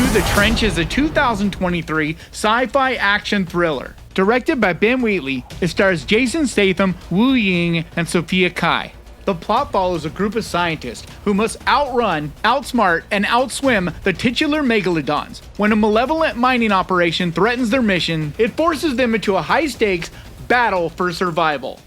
The Trench is a 2023 sci-fi action thriller. Directed by Ben Wheatley, it stars Jason Statham, Wu Ying, and Sophia Kai. The plot follows a group of scientists who must outrun, outsmart, and outswim the titular megalodons. When a malevolent mining operation threatens their mission, it forces them into a high-stakes battle for survival.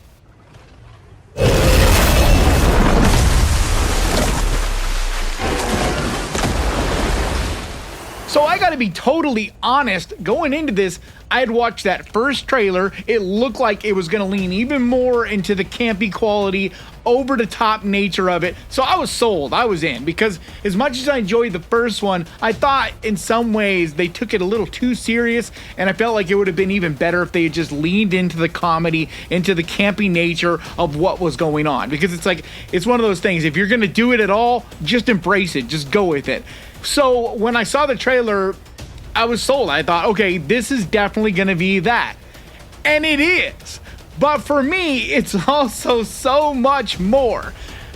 So I gotta be totally honest, going into this, I had watched that first trailer. It looked like it was gonna lean even more into the campy quality, over the top nature of it. So I was sold, I was in, because as much as I enjoyed the first one, I thought in some ways they took it a little too serious, and I felt like it would have been even better if they had just leaned into the comedy, into the campy nature of what was going on. Because it's like, it's one of those things, if you're gonna do it at all, just embrace it, just go with it. So when I saw the trailer, I was sold. I thought, okay, this is definitely going to be that. And it is. But for me, it's also so much more.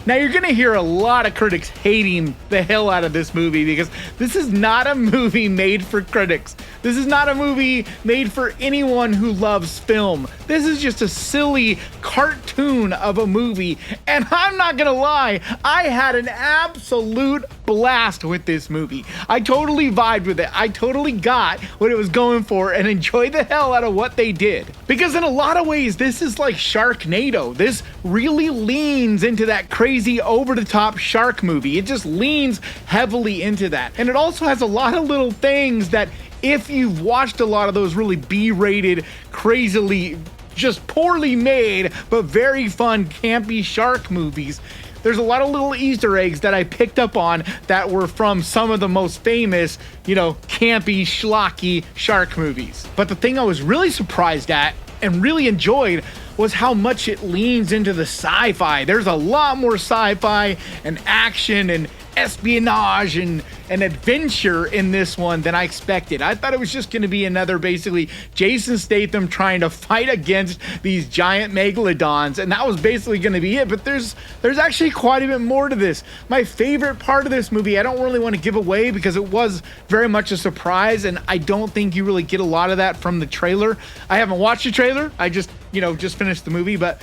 Now, you're going to hear a lot of critics hating the hell out of this movie because this is not a movie made for critics. This is not a movie made for anyone who loves film. This is just a silly cartoon of a movie. And I'm not going to lie, I had an absolute blast with this movie. I totally vibed with it. I totally got what it was going for and enjoyed the hell out of what they did. Because in a lot of ways, this is like Sharknado. This really leans into that crazy over-the-top shark movie. It just leans heavily into that. And it also has a lot of little things that if you've watched a lot of those really B-rated, crazily, just poorly made, but very fun, campy shark movies, there's a lot of little Easter eggs that I picked up on that were from some of the most famous, campy, schlocky shark movies. But the thing I was really surprised at and really enjoyed was how much it leans into the sci-fi. There's a lot more sci-fi and action and espionage and adventure in this one than I expected. I thought it was just going to be another basically Jason Statham trying to fight against these giant megalodons, and that was basically going to be it. But there's actually quite a bit more to this. My favorite part of this movie, I don't really want to give away because it was very much a surprise, and I don't think you really get a lot of that from the trailer. I haven't watched the trailer. I just finished the movie, but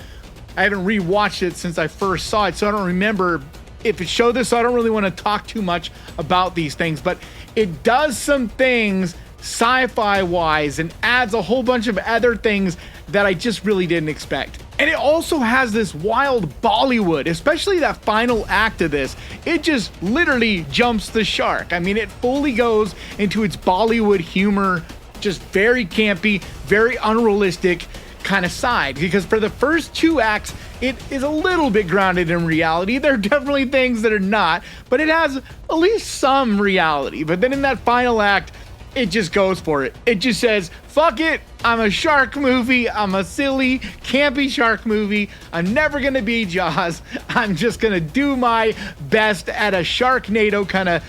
I haven't rewatched it since I first saw it, so I don't remember if it showed this, so I don't really want to talk too much about these things, but it does some things sci-fi wise and adds a whole bunch of other things that I just really didn't expect. And it also has this wild Bollywood, especially that final act of this. It just literally jumps the shark. I mean, it fully goes into its Bollywood humor, just very campy, very unrealistic kind of side, because for the first two acts it is a little bit grounded in reality. There are definitely things that are not, but it has at least some reality. But then in that final act, it just goes for it. It just says, fuck it, I'm a shark movie, I'm a silly campy shark movie, I'm never gonna be Jaws, I'm just gonna do my best at a Sharknado kind of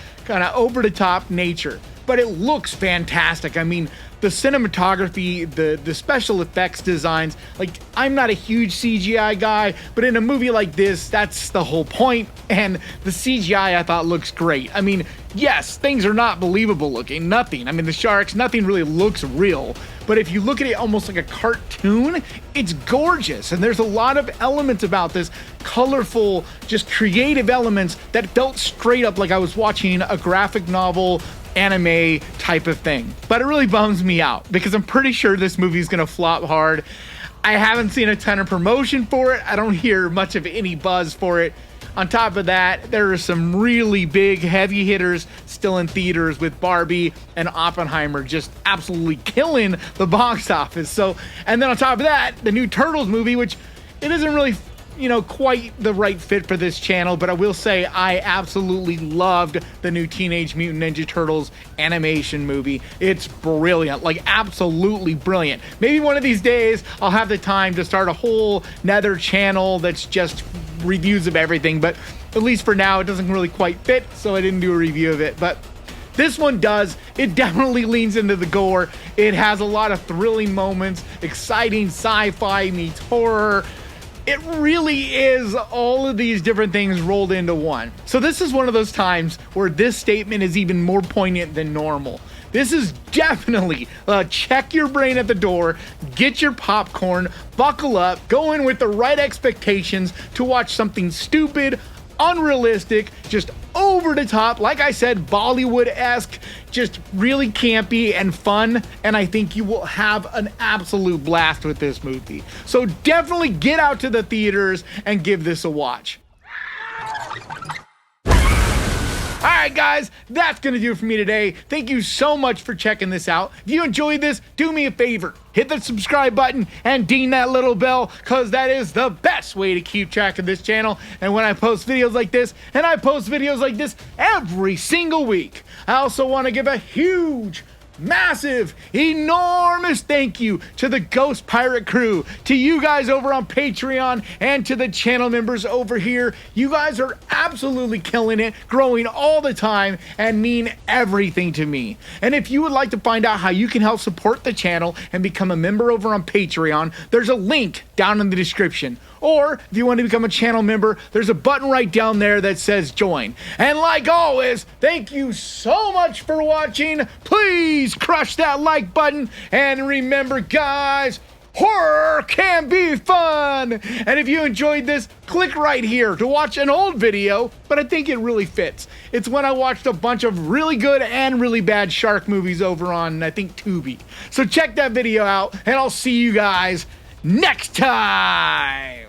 over the top nature. But it looks fantastic. I mean, the cinematography, the special effects designs, like, I'm not a huge CGI guy, but in a movie like this, that's the whole point. And the CGI I thought looks great. I mean, yes, things are not believable looking, nothing. I mean, the sharks, nothing really looks real. But if you look at it almost like a cartoon, it's gorgeous. And there's a lot of elements about this, colorful, just creative elements that felt straight up like I was watching a graphic novel, anime type of thing. But it really bums me out because I'm pretty sure this movie is gonna flop hard. I haven't seen a ton of promotion for it. I don't hear much of any buzz for it. On top of that, there are some really big heavy hitters still in theaters with Barbie and Oppenheimer just absolutely killing the box office. So, and then on top of that, the new Turtles movie, which it isn't really quite the right fit for this channel, but I will say I absolutely loved the new Teenage Mutant Ninja Turtles animation movie. It's brilliant, like absolutely brilliant. Maybe one of these days I'll have the time to start a whole nether channel that's just reviews of everything, but at least for now it doesn't really quite fit, so I didn't do a review of it. But this one does. It definitely leans into the gore. It has a lot of thrilling moments, exciting sci-fi meets horror. It really is all of these different things rolled into one. So this is one of those times where this statement is even more poignant than normal. This is definitely check your brain at the door, get your popcorn, buckle up, go in with the right expectations to watch something stupid, unrealistic, just over the top, like I said, Bollywood-esque, just really campy and fun, and I think you will have an absolute blast with this movie. So definitely get out to the theaters and give this a watch. Alright guys, that's going to do it for me today. Thank you so much for checking this out. If you enjoyed this, do me a favor. Hit the subscribe button and ding that little bell, because that is the best way to keep track of this channel. And when I post videos like this, and I post videos like this every single week, I also want to give a huge, massive, enormous thank you to the Ghost Pirate crew, to you guys over on Patreon, and to the channel members over here. You guys are absolutely killing it, growing all the time, and mean everything to me. And if you would like to find out how you can help support the channel and become a member over on Patreon, there's a link down in the description. Or if you want to become a channel member, there's a button right down there that says join. And like always, thank you so much for watching. Please crush that like button. And remember guys, horror can be fun. And if you enjoyed this, click right here to watch an old video, but I think it really fits. It's when I watched a bunch of really good and really bad shark movies over on, I think, Tubi. So check that video out, and I'll see you guys next time.